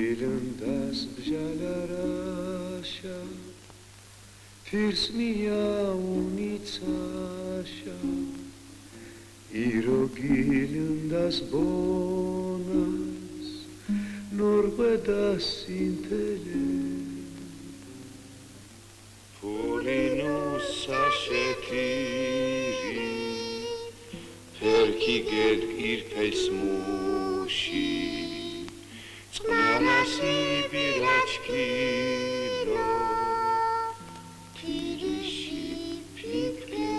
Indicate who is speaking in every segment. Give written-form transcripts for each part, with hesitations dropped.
Speaker 1: გილნდას ბჟალარაშა ფირს მიაუნიცაშა ირო გილნდას ბონას ნორღვედას ინთელე ფურინუსა შეთირი ფერქი გედ ირფელს მუში წყნარასი ბირაჩკინო თირიში ფიქრები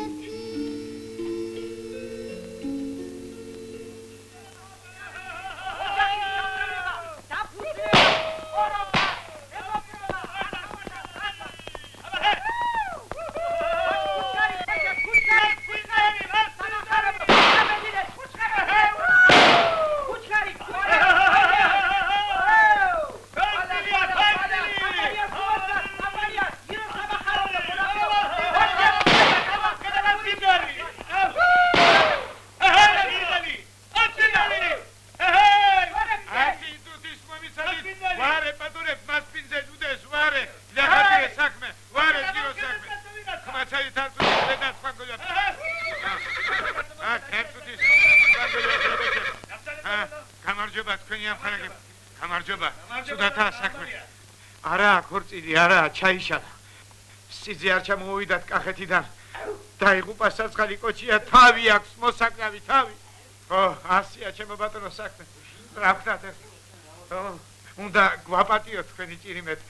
Speaker 1: არა ჩაიშალა სიძე არ ჩამოვიდათ კახეთიდან დაიღუპა საცხალი კოჩია თავი აქვს მოსაკრავი თავი ო ასია ჩემო ბატონო საქმე რა ვქნათ უნდა გვაპატიოთ თქვენი ჭირიმეთ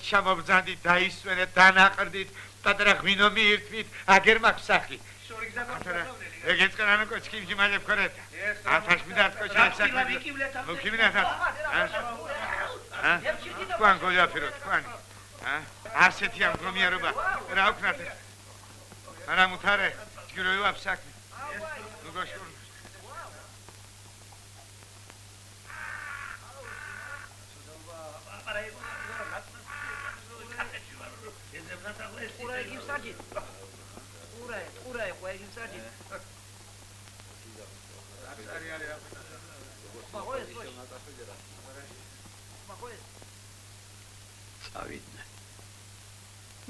Speaker 1: ჩამობძანდით დაისვენეთ დანაყრდით პატარა ღვინო მიირთვით აგერ მაქვს სახლი ეგეც კანანო კოჩი იმალებ ქორეთ ათაშ მიდართ კოჩია საქმე მოკიმინათ თქვენ გოლიაფიროთ თქვენ ასეთი ამ გრომიარობა რა ვქნათ არა მუთარე ჯგიროი ვაფ საქმე ნუ გაშურ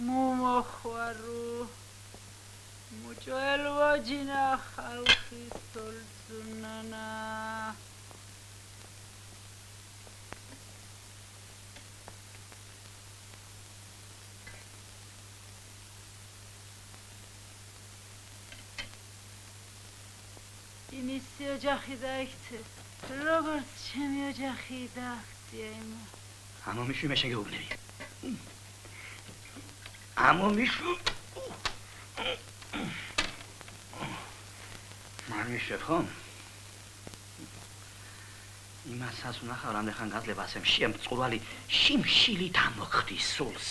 Speaker 2: მომახვარო მოჭელვა ჯინა ხალხის თოლწუნანა იმისი ოჯახი დაიქცეს როგორც ჩემი ოჯახი დააქცია იმო
Speaker 3: ამომიშვი მე შეგეუბნები ამომიშვი მარმიშვებ ხომ? იმასაც ვნახავ რამდენხან გაძლება ასე შემწყურვალი შიმშილით ამოხდის სულს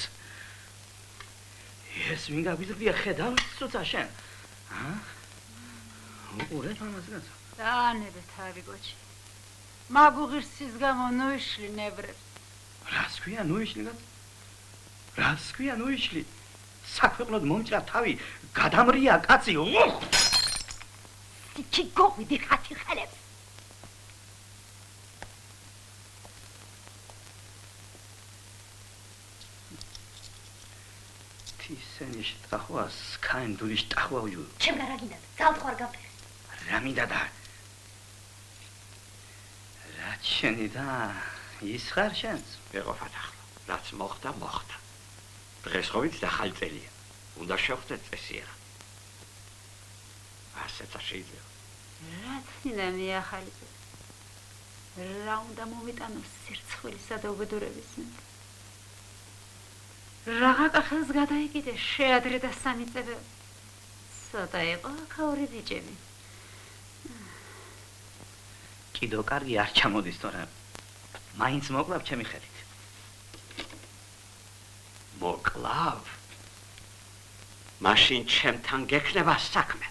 Speaker 3: ეს ვინ გაგვიზრდია ხედავ ცუცა შენ უყურეთ მამას გაცა
Speaker 2: დაანებე თავი გოჩი მაგუღირსის გამო ნუიშლი ნევრებს
Speaker 3: რას ქვია ნუიშლი გაცა რას ქვია ნუიშლი საქვეყნოდ მომჭრა თავი გადამრია კაცი
Speaker 2: სიჩი გოვიდი ხათი ხელებს
Speaker 3: თისენი შტახვა სკაინ დული შტახვა უჯუ
Speaker 2: ჩემ რა გინდა ძალთხო არ გავფერე
Speaker 3: რა მინდა და რა შენი და ის ხარ შენს
Speaker 4: ეყოფათ ახლა რაც მოხდა მოხდა დღეს ხოვით დახალი წელია უნდა შევხვდეთ წესიერად ასეც შეიძლება
Speaker 2: რაც მინდა მიახალი წელი რა უნდა მომიტანოს სირცხვილისა და უბედურების რაღა კახელს გადაიკიდე შეადრე და სამიწებე ცოტა იყო ქაური ბიჭები
Speaker 3: კიდო კარგი არ ჩამოდის თორემ მაინც მოკლავ ჩემი ხელით
Speaker 4: მოკლავ მაშინ ჩემთან გექნება საქმე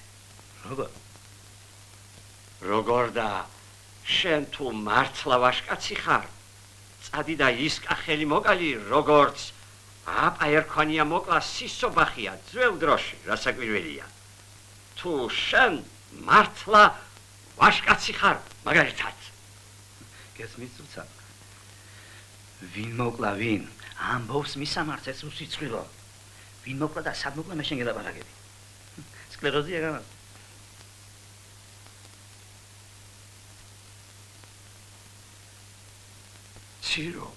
Speaker 4: როგორ და შენ თუ მართლა ვაშკაცი ხარ წადი და ის კახელი მოკალი როგორც აპა ერქონია მოკლა სისობახია ძველ დროში რასაკვირველია თუ შენ მართლა ვაშკაცი ხარ მაგალითად
Speaker 3: გესმის უცა ვინ მოკლა ვინ? ამბობს მისამართეს უსიცხვილო. ვინ მოკლა და სად მოკლა მე შენ გელაპარაკები? სკლეროზია გამა.
Speaker 4: ცირო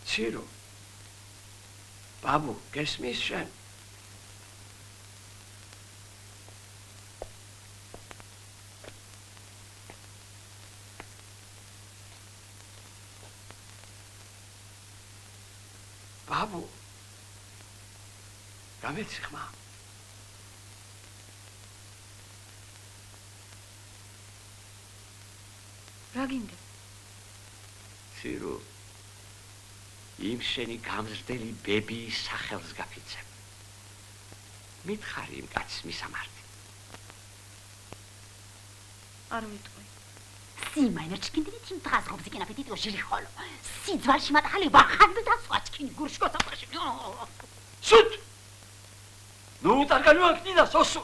Speaker 4: ცირო ბაბუ გესმის შენ ბაბუ გამეციხმა
Speaker 2: რა გინდა?
Speaker 4: ცირო იმ შენი გამზრდელი ბებიის სახელს გაფიცებ. მითხარი იმ კაცის მისამართი.
Speaker 2: არ ვიტყვი.
Speaker 5: სიმაინერ ჩქინდილი თიმ დღაზღობს იქნა პეტიტო ჟილი ხოლო. სიძვალში მატახალი ვახანდ და სხვა ჩქინი გურშკოთა პრაში.
Speaker 4: სუთ! ნუ ტარგალუან კნიდა სოსუ.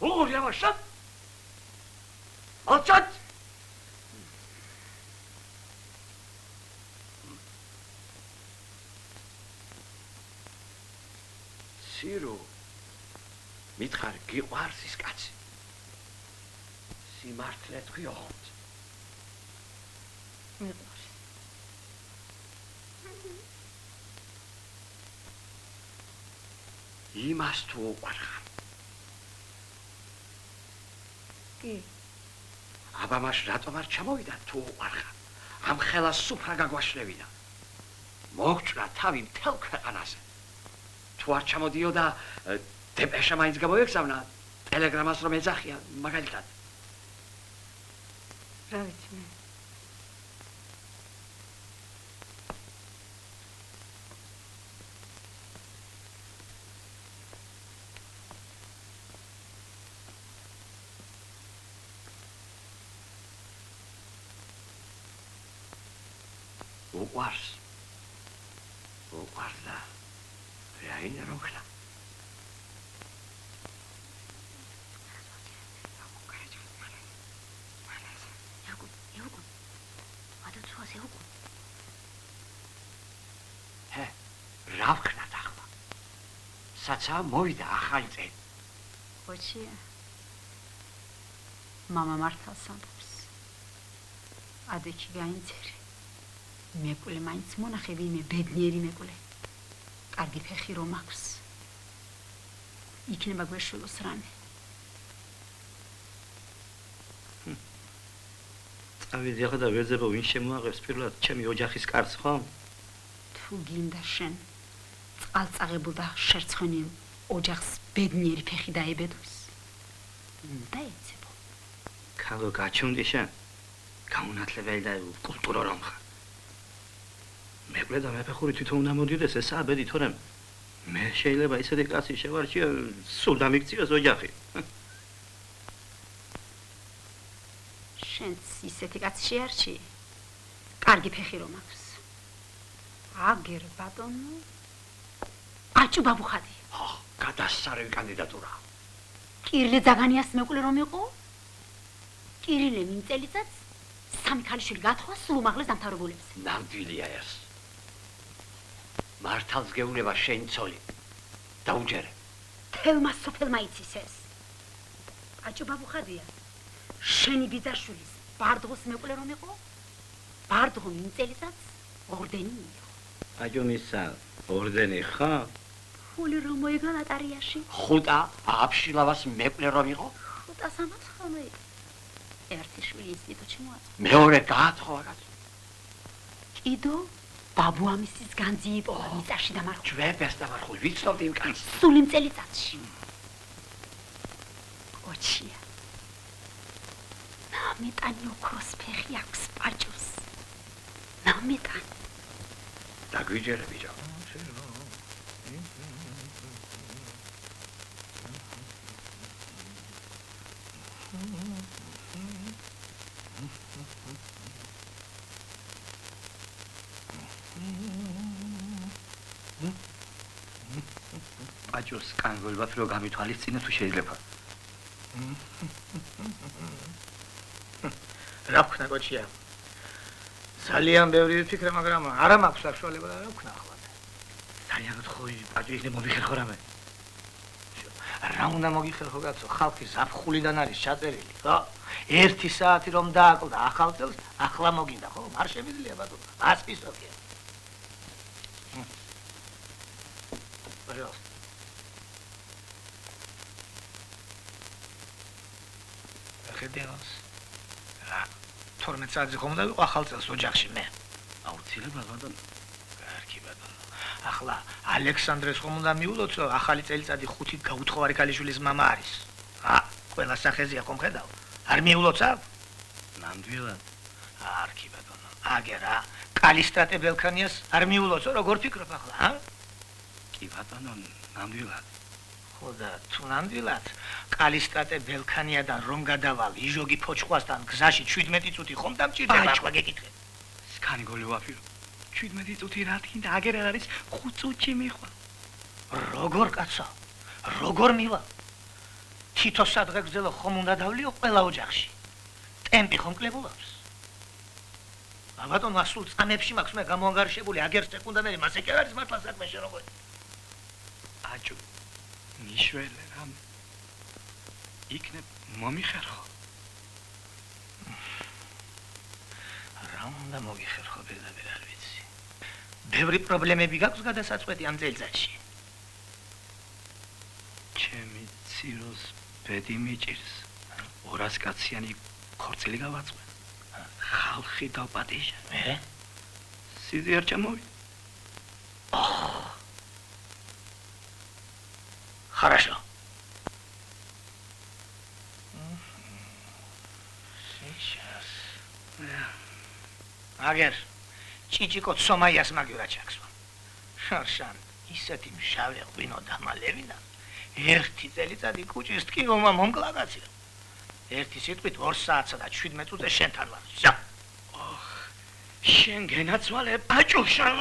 Speaker 4: ოღონდ ამაშა. ალჩად! ცირო მითხარი გიყვარს ის კაცი სიმართლე თქვი ოღონდ
Speaker 2: მიყვარს.
Speaker 4: იმას თუ უყვარხარ
Speaker 2: კი,
Speaker 4: აბა მაშ რატომ არ ჩამოვიდა თუ უყვარხარ ამ ხელას სუფრა გაგვაშლევინა მოგჭრა თავი მთელ ქვეყანაზე თუ არ ჩამოდიოდა დეპეშა მაინც გამოეგზავნა ტელეგრამას რომ ეძახია მაგალითად
Speaker 2: რა ვიცი მე.
Speaker 4: უყვარს უყვარს და რაინა რომ ხდა რა ვქნათ ახლა საცა მოვიდა ახალი წელი
Speaker 2: ხოჩია. მამა მართალს ამბობს. ადექი გაინცერი. მეკვლე მაინც მონახე ვინმე ბედნიერი მეკვლე. კარგი ფეხი რომ აქვს. იქნება გვეშულოს რამე.
Speaker 3: წავიდი ახლა და ვერძებო ვინ შემოაღებს პირველად ჩემი ოჯახის კარს ხომ?
Speaker 2: თუ გინდა შენ წყალწაღებულ და შერცხვენილ ოჯახს ბედნიერი ფეხი დაებედოს. და ეცებო.
Speaker 3: ქალო გაჩუნდი შენ. გაუნათლებელი და კულტურა რომ ხარ. მეკლე და მეფეხური თვითონ უნდა მოდიდეს ესაა ბედი თორემ მე შეიძლება ისეთი კაცი შევარჩიო სულ დამიქციოს ოჯახი.
Speaker 2: შენც ისეთი კაცი შეარჩი. კარგი ფეხი რომ აქვს. აგერ ბატონო. აჭუ ბაბუხადი.
Speaker 4: გადასარევი კანდიდატურა.
Speaker 5: კირილე ზაგანიას მეკვლე რომ იყო? კირილე მინ წელიწადს სამი ქალიშვილი გათხოვა სულ უმაღლეს დამთავრებულებს.
Speaker 4: ნამდვილია ეს. მართალს გეუნება შენი ცოლი. დაუჯერე.
Speaker 5: თელმა სოფელმა იცის ეს. აჭუ ბაბუხადია. შენი ბიძაშვილის ბარდღოს მეკვლე რომ იყო? ბარდღო მინ წელიწადს ორდენი მიიღო.
Speaker 3: აჭუ მისა ორდენი ხა?
Speaker 5: ფული რომ მოიგო ლატარიაში.
Speaker 4: ხუტა აფშილავას მეკვლე რომ იყო?
Speaker 5: ხუტა სამაცხამე. ერთი შვილი ინსტიტუტში მოაწყო.
Speaker 4: მეორე გაათხოვა კაცი.
Speaker 5: კიდო ბაბუამისის განძი იპოვა მიწაში დამარხული.
Speaker 4: ჯვებეს დამარხული ვიცნობდი იმ კაცს.
Speaker 5: სულ იმ წელიწადში. ოჩია. ნამეტანი ოქროს ფეხი აქვს პაჭოს. ნამეტანი.
Speaker 4: დაგვიჯერე ბიჭო.
Speaker 3: ბაჭოს კანგოლბათ რო გამithვალისწინე თუ შეიძლება.
Speaker 6: რა ვქნა კოჩია? ძალიან ბევრი ვიფიქრე, მაგრამ არა მაქვს საშუალება და რა ვქნა ახლა.
Speaker 3: ძალიან გთხოვი, ბაჭო იქნებ მომიხერხო რამე.
Speaker 6: რა უნდა მოგიხერხო კაცო, ხალხი ზაფხულიდან არის ჩაწერილი, ხო? 1 საათი რომ დააკლდა ახალ წელს, ახლა მოგინდა, ხო? არ შემიძლია ბატონო. ასპისოკია. Пожалуйста. ხედავს. 12 საათზე ხომ დავიყო ახალ წელს ოჯახში მე.
Speaker 3: აუცილებლად ბატონო.
Speaker 6: კარგი ბატონო. ახლა ალექსანდრეს ხომ უნდა მიულოცო, ახალი წელიწადი 5 გაუთხოვარი ქალიშვილის მამა არის. ყველა სახეზია ხომ ხედავ? არ მიულოცავ?
Speaker 3: ნამდვილად.
Speaker 6: კარგი ბატონო. აგერა კალისტრატე ბელქანიას არ მიულოცო, როგორ ფიქრობ ახლა,
Speaker 3: კი ბატონო, ნამდვილად.
Speaker 6: ხო და თუ ნამდვილად კალისტრატე ბელქანიადან რომ გადავალ იჟოგი ფოჩხვასთან გზაში 17 წუთი ხომ დამჭირდება ახლა გეკითხე.
Speaker 3: სკანი გოლი ვაფირო. 17 წუთი რა თქინდა, აგერ არ არის 5 წუთში მიხვალ.
Speaker 6: როგორ კაცო? როგორ მივა? თითო სადღე გზელო ხომ უნდა დავლიო ყველა ოჯახში. ტემპი ხომ კლებულობს? ბატონო, ასულ წამებში მაქვს მე გამოანგარიშებული აგერ სეკუნდანერი, მასე კი არის მართლა საქმე შენ როგორ?
Speaker 3: აჭუ ნიშველე რამ იქნებ მომიხერხო.
Speaker 6: რა უნდა მოგიხერხო პირდაპირ არ ვიცი. ბევრი პრობლემები გაქვს გადასაწყვეტი ამ წელიწადში.
Speaker 3: ჩემი ციროს ბედი მიჭირს. 200 კაციანი ხორცილი გავაწყვე. ხალხი დავპატიჟა.
Speaker 6: მე?
Speaker 3: სიზიარ ჩამოვიდა.
Speaker 6: Хорошо. Сейчас. აგერ ჭიჭიკო სომაიას მაგივრა ჩაქსვა. შარშან ისეთი მშავე ღვინო დამალევინა. 1 წელიწადი კუჭის ტკივილმა მომკლა კაცი. 1 სიტყვით 2 საათსა და 17 წუთზე შენთან ვარ. ზა.
Speaker 3: შენ გენაცვალე ბაჭო შენ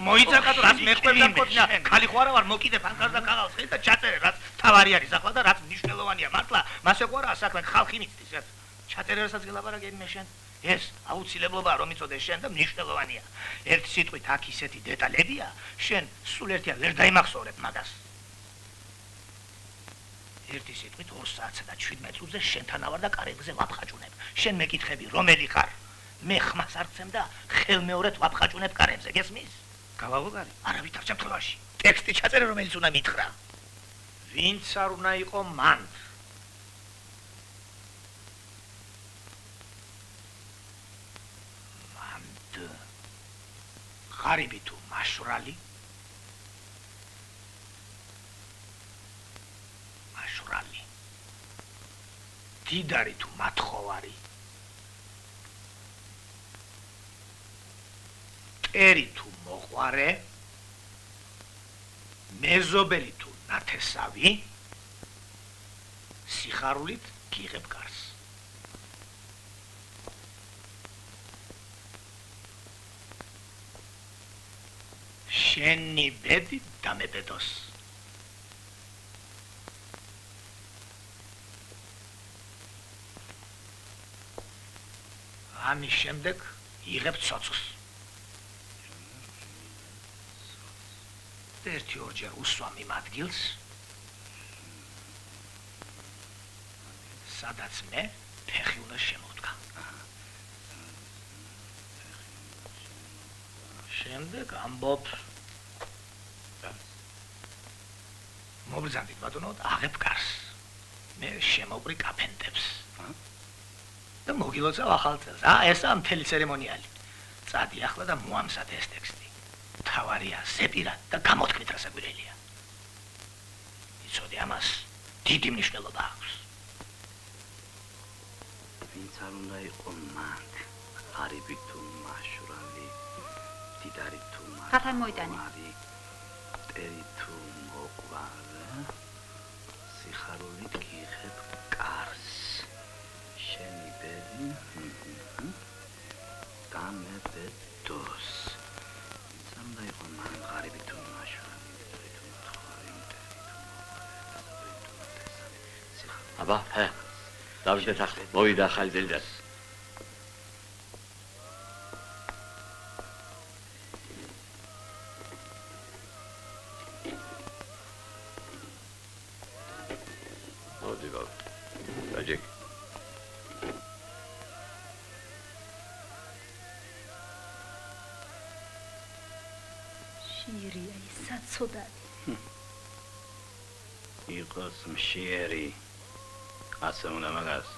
Speaker 6: მოიწაკატო რაც მეხვევდა მქონია. ხალი ხო არა ვარ მოკიდე ფანკარს და კაღალს ხე და ჩაწერე რაც თავარი არის ახლა და რაც მნიშვნელოვანია მართლა მასე ხო არა საქმე ხალხი მიწდის რაც ჩაწერე რასაც გელაპარაკები მე შენ ეს აუცილებლობაა რომ იწოდე შენ და მნიშვნელოვანია. 1 სიტყვით აქ ისეთი დეტალებია შენ სულ ერთია ვერ დაიმახსოვრებ მაგას. 1 სიტყვით 2 საათსა და 17 წუთზე შენთან ავარ და კარებზე ვაფხაჭუნებ. შენ მეკითხები რომელი ხარ? მე ხმას არცემ და ხელმეორედ ვაფხაჭუნებ კარებზე, გესმის?
Speaker 3: გავალოგარი.
Speaker 6: არა ვითარჩა თვალში. ტექსტი ჩაწერე რომელიც უნდა მითხრა. ვინც არ უნდა იყო მან. მანდ. ღარიბი თუ მაშვრალი? მაშვრალი. დიდარი თუ მათხოვარი? ერი თუ მოყვარე, მეზობელი თუ ნათესავი, სიხარულით გიღებ კარს. შენი ბედი დამებედოს. ამის შემდეგ იღებ ცოცხს. ერთი ორჯერ უსვამ იმ ადგილს, სადაც მე ფეხი უნდა შემოვდგა. შემდეგ ამბობ. მობრძანდით ბატონო, აღებ კარს. მე შემოვყრი კაფენდებს. და მოგილოცავ ახალ წელს. ესაა მთელი ცერემონიალი. წადი ახლა და მოამზადე ეს ტექსტი. თავარია ზეპირად და გამოთქმით რა საგვირელია. იცოდი ამას დიდი მნიშვნელობა აქვს.
Speaker 3: ვინც არ უნდა იყო მანდ, ღარიბი თუ მაშვრალი, დიდარი თუ
Speaker 2: ხათარ მოიტანე.
Speaker 3: ტერი თუ მოყვარე, სიხარულით გიღებ კარს. შენი ბედი დამებედოს. Сам дай он ман гариби ту нашу, гариби ту махвари,
Speaker 4: აბა, დავიწყეთ ახლა. მოვიდა ახალი წელი და მოდი ბაბა. დაჯეკ.
Speaker 5: შირია ისა ცოდარი.
Speaker 3: იყოს მშიერი. ასე უნდა მაგას.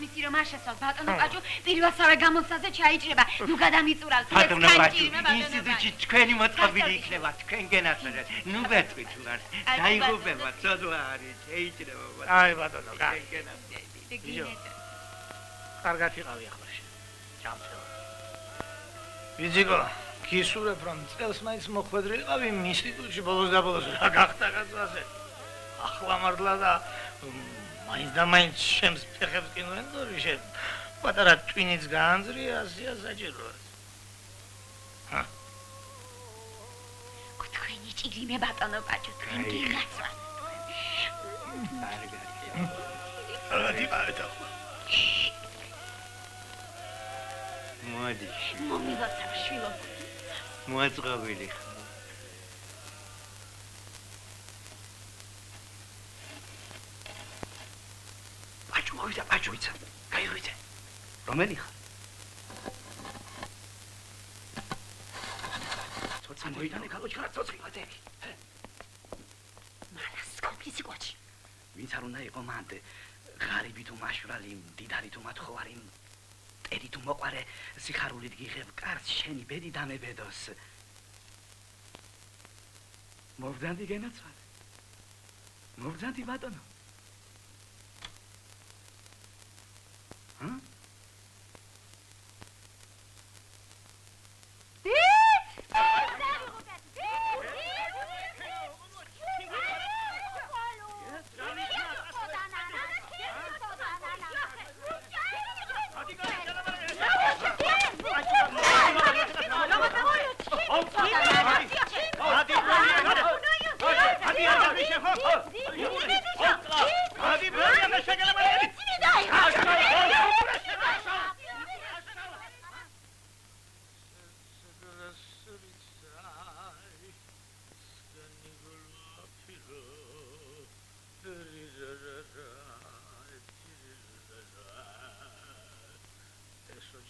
Speaker 5: მიცი რომ არ შესვლა ბატონო პაჭუ პირველსავე გამოცდაზე ჩაიჭრება ნუ გადამიწურავთ
Speaker 6: ბატონო პაჭუ ინსტიტუტში თქვენი მოწყობილი იქნება თქვენ გენაცვლეთ ნუ ვეთქვით უარს დაიღუპება ცოდვა არის შეიჭრება აი ბატონო კარგად იყავი ახლა ჩამწევა ვიზიკო გისურვებ რომ წელს მაინც მოხვედრილიყავი ინსტიტუტში ბოლოს და ბოლოს რა გახდა კაცვაზე ახლა მართლა და მაინც და მაინც შემს ფეხებს კინოენდორი შენ პატარა ტვინიც გაანძრია ასია საჭიროა
Speaker 5: თქვენი ჭირიმე ბატონო პაჭუ თქვენ გინაცვა
Speaker 6: კარგად ბატონო მოდი
Speaker 5: მომივაცა შვილო
Speaker 6: მოაწყობილი
Speaker 3: მოვიდა პაჭუ იცი გაიღვიძე რომელი ხარ ცოტა მოიდანე გალოჩქარა ცოცხი ვატერი
Speaker 5: მანას კომპლიცი ყოჩი
Speaker 3: ვინც არ უნდა იყო მანდ ღარიბი თუ მაშვრალი მდიდარი თუ მათხოვარი ტერი თუ მოყარე სიხარულით გიღებ კარს შენი ბედი დამებედოს მოვდანდი გენაცვალე მოვდანდი ბატონო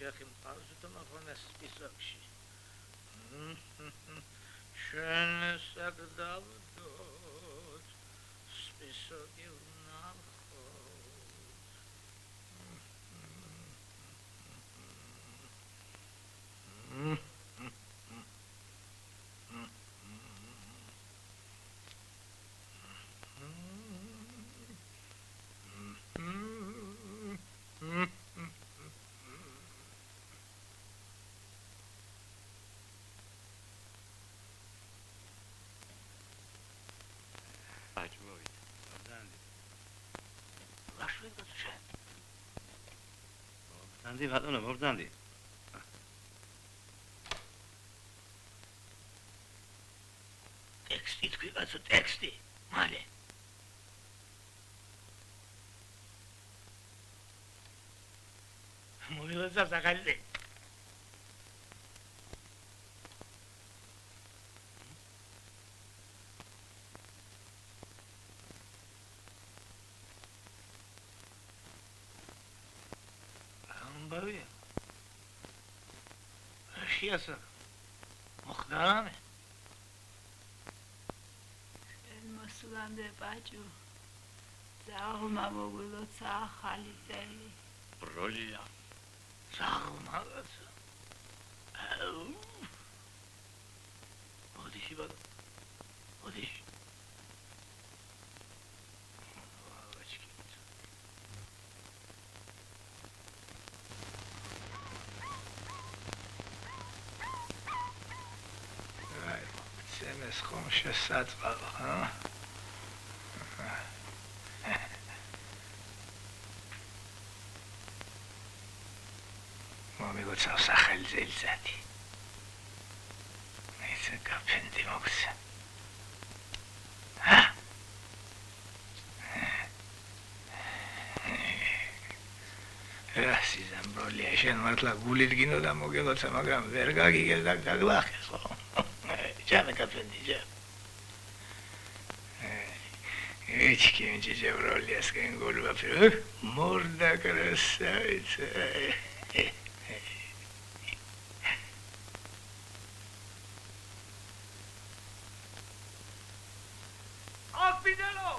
Speaker 6: ჯახი მყავს თუ მახონას სპისოკში შენ საგდავდოთ სპისოკი ვნახოთ
Speaker 3: მოვდანდი ბატონო მოვდანდი
Speaker 6: ტექსტი თქვი კაცო ტექსტი მალე მოვილოცა საკალე ბავია შეასა მოხდარამე
Speaker 2: შენ მოსულამდე პაჭუ ძაღლმა მოგვილოცა ახალი წელი
Speaker 6: ბროლია ძაღლმაც მოდიში ბატონო მოდიში ეს ხომ შესაძლოა, მომიგოცავ სახელი ზელზადი. ისე გაფენდი მოგცა. სიზამ ბროლია შენ მართლა გულით გინოდა მოგელოცა, მაგრამ ვერ გაგიგეს და გაგლახეს ხო? ჯამე გაფენდი ჯამ. Эчки инжи ბროლია სკენ გული ვაფრო. მორდა კრასავიცა.
Speaker 1: Აფინელო!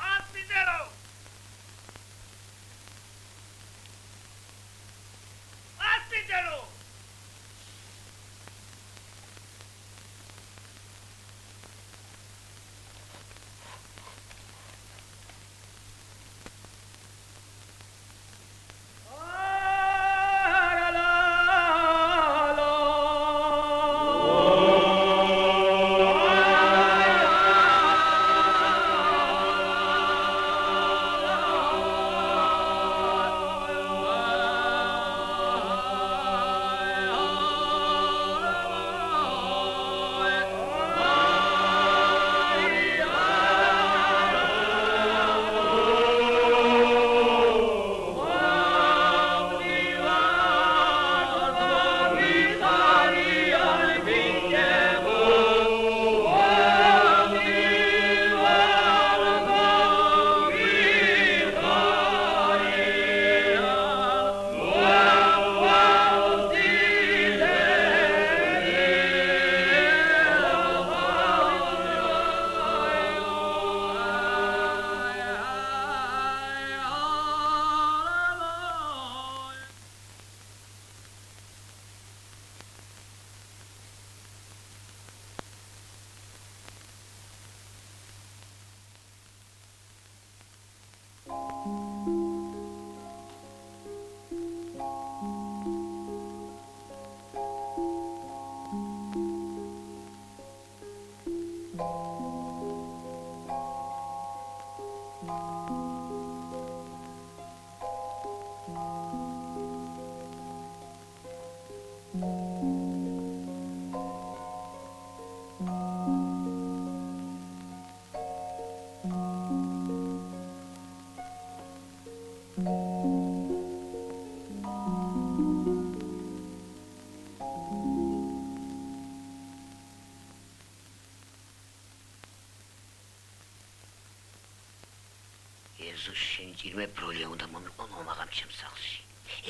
Speaker 1: Აფინელო! Აფინელო!
Speaker 7: ეზოს შენ ჭირმე ბროლია უნდა მომიყვანო მაგამ ჩემს სახლში.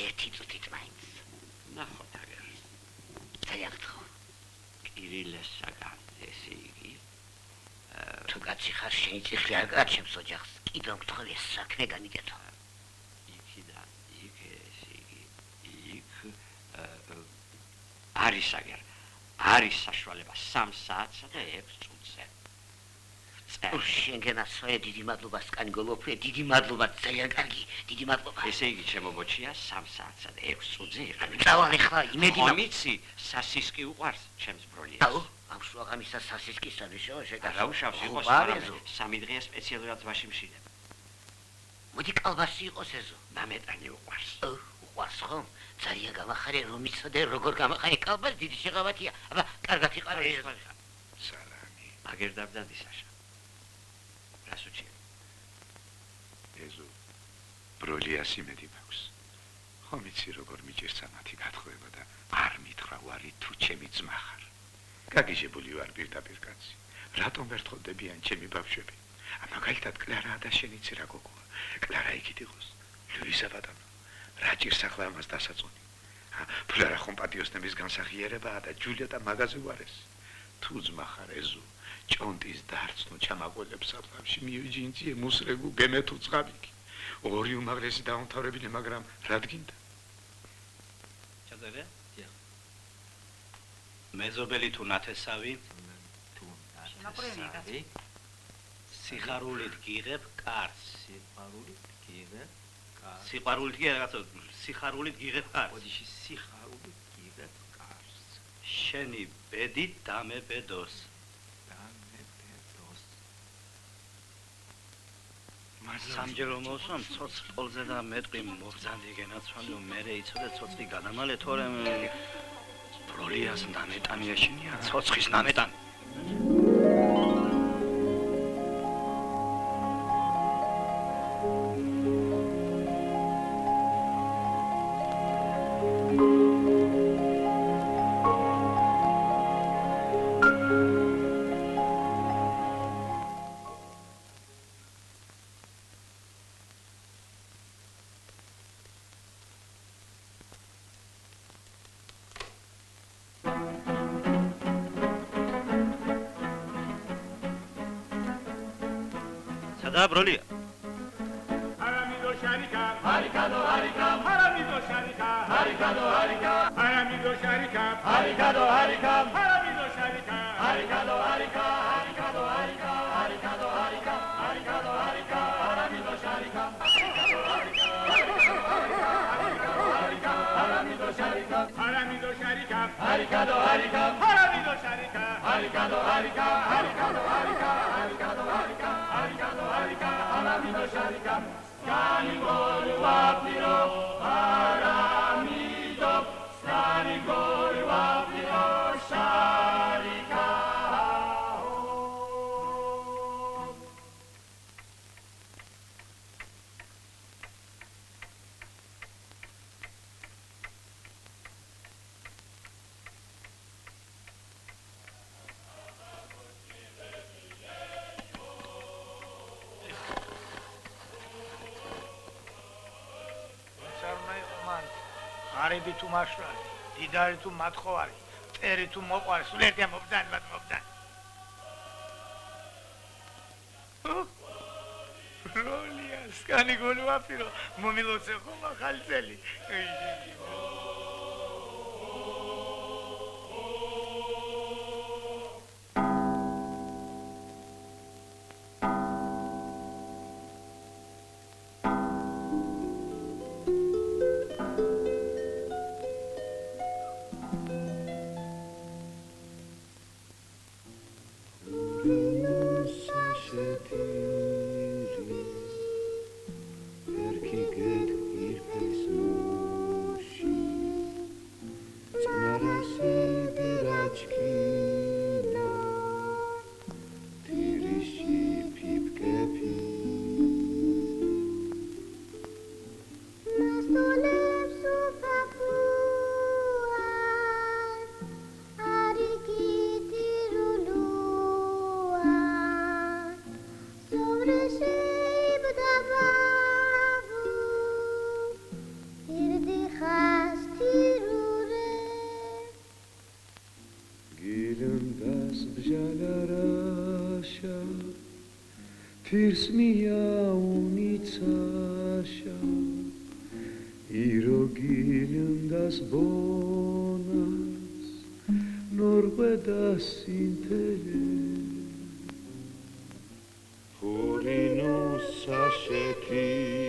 Speaker 7: ერთი წუთით მაინც.
Speaker 4: ნახოთ აგერ.
Speaker 7: ძალიან გთხოვ.
Speaker 4: კირილეს საგან ესე იგი.
Speaker 7: თუ კაცი ხარ შენი წიხლი არ გაჩემს ოჯახს. კიდევ გთხოვ ეს საქმე განიკეთო.
Speaker 4: იქიდან იქ ესე იგი იქ არის აგერ. არის საშუალება 3 საათსა და 6 წუთზე.
Speaker 7: შენგენა სოე დიდი მადლობა სკანგოლოფე, დიდი მადლობა, ძალიან კარგი, დიდი მადლობა.
Speaker 4: ესე იგი ჩემო ბოჩია 3 საათსა და 6 წუთზე იყავი.
Speaker 7: წავალ ახლა იმედი
Speaker 4: მომიცი სასისკი უყარს ჩემს ბროლიას.
Speaker 7: აუ, ამ შუაღამისა სასისკი სადიშო შეგა.
Speaker 4: რა უშავს იყოს მაგრამ 3 დღეა სპეციალურად ვაში მშიდებ.
Speaker 7: მოდი კალბასი იყოს ეზო.
Speaker 4: ნამეტანი უყარს.
Speaker 7: უყარს ხომ? ძალიან გამახარე რომ იცოდე როგორ გამახარე კალბასი დიდი შეღავათია. აბა, კარგად იყარე ეზო.
Speaker 1: სალამი.
Speaker 4: აგერ დაბდადი საშა. რასუჩი?
Speaker 1: ეზო ბროლიას იმედი მაქვს. ხომ იცი როგორ მიჭირს ამათი გათხოვება და არ მითხრა ვარი თუ ჩემი ძმა ხარ. გაგიჟებული ვარ პირდაპირ კაცი. რატომ ვერ თხოვდებიან ჩემი ბავშვები? მაგალითად კლარა და შენ იცი რა გოგოა. კლარა იქით იყოს. ლუიზა ბატონო. რა ჭირს ახლა ამას დასაწუნი? ფლარა ხომ პატიოსნების განსახიერებაა და ჯულიეტა მაღაზი ვარეს. თუ ძმა ხარ ეზო ჭონტის დარწნო ჩამაგველებს საფლავში მიუჯინძიე მუსრეგუ გემეთუ წყაბიკი. ორი უმაღლესი დაუმთავრებინე, მაგრამ რა დგინდა?
Speaker 3: ჩაწერე? დიახ. მეზობელი თუ ნათესავი?
Speaker 2: ნაპრევი.
Speaker 3: სიხარულით გიღებ კარს.
Speaker 6: სიხარულით გიღებ კარს.
Speaker 3: სიხარულით კი რაღაცა სიხარულით გიღებ კარს.
Speaker 6: ოდიში სიხარულით გიღებ კარს.
Speaker 3: შენი ბედით დამებედოს.
Speaker 6: დამებედოს.
Speaker 3: სამჯერ მოსვამ ცოცხლზე და მეტყვი მობზანდი გენაცვალო მერე იცოდე ცოცხლი გადამალე თორემ ბროლიას ნამეტანი ეშინია ცოცხლის ნამეტანი და ბროლია
Speaker 1: არამიდო შარიკა ჰარიკადო ჰარიკა არამიდო შარიკა ჰარიკადო ჰარიკა არამიდო შარიკა ჰარიკადო ჰარიკა არამიდო შარიკა ჰარიკადო ჰარიკა ჰარიკადო ჰარიკა ჰარიკადო ჰარიკა ჰარიკადო ჰარიკა არამიდო შარიკა ჰარიკადო ჰარიკა არამიდო შარიკა არამიდო შარიკა ჰარიკადო ჰარიკა არამიდო შარიკა ჰარიკადო ჰარიკა ჰარიკადო ჰარიკა ჰარიკადო ჰარიკა ჰარიკადო ჰარიკა არამიდო შარიკა სკანიგორი ვაფირო არამიდო სკანიგორი ვაფირო შარიკა
Speaker 6: ღარიბი თუ მაშრალი, დიდარი თუ მათხოვარი, წერი თუ მოყვარი, სულ ერთია მობძანებად მობძანი. ბროლია, სკანიგორი ვაფირო, მომილოცე ხომ ახალი წელი.
Speaker 8: Pirsmia unicasha Irogilindas bonas Norvedas intere Purinos sashetiri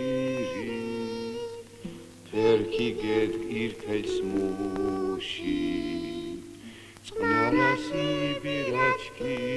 Speaker 8: Perki get irkets mushi Tsnarasi birachki